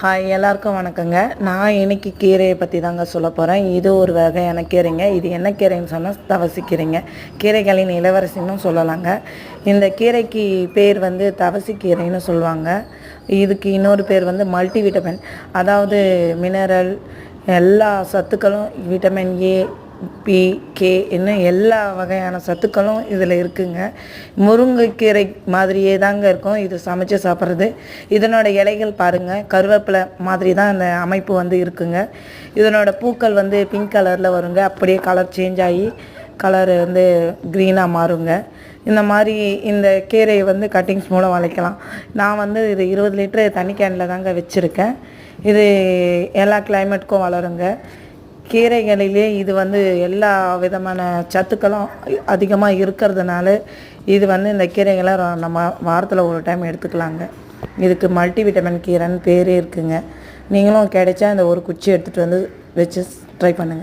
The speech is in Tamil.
ஹாய், எல்லாருக்கும் வணக்கங்க. நான் இன்னைக்கு கீரையை பற்றி தாங்க சொல்ல போகிறேன். இது ஒரு வகையான கீரைங்க. இது என்ன கீரைன்னு சொன்னால் தவசிக்கீரைங்க. கீரைகளின் இளவரசின்னு சொல்லலாங்க. இந்த கீரைக்கு பேர் வந்து தவசிக்கீரைன்னு சொல்லுவாங்க. இதுக்கு இன்னொரு பேர் வந்து மல்டிவிட்டமின், அதாவது மினரல் எல்லா சத்துக்களும், விட்டமின் ஏ, பி, கே இன்னும் எல்லா வகையான சத்துக்களும் இதில் இருக்குங்க. முருங்கைக்கீரை மாதிரியே தாங்க இருக்கும் இது சமைச்சு சாப்பிட்றது. இதனோட இலைகள் பாருங்கள், கருவேப்பிலை மாதிரி தான் அந்த அமைப்பு வந்து இருக்குங்க. இதனோட பூக்கள் வந்து பிங்க் கலரில் வருங்க. அப்படியே கலர் சேஞ்ச் ஆகி கலர் வந்து க்ரீனாக மாறுங்க. இந்த மாதிரி இந்த கீரையை வந்து கட்டிங்ஸ் மூலம் வளைக்கலாம். நான் வந்து இது 20 லிட்டரு தண்ணி கேனில் தாங்க வச்சுருக்கேன். இது எல்லா கிளைமேட்டுக்கும் வளருங்க. கீரைகளிலே இது வந்து எல்லா விதமான சத்துக்களும் அதிகமாக இருக்கிறதுனால இது வந்து இந்த கீரைகளை நம்ம வாரத்தில் ஒரு டைம் எடுத்துக்கலாங்க. இதுக்கு மல்டிவிட்டமின் கீரைன்னு பேரே இருக்குங்க. நீங்களும் கிடைச்சா இந்த ஒரு குச்சி எடுத்துகிட்டு வந்து வச்சு ட்ரை பண்ணுங்கள்.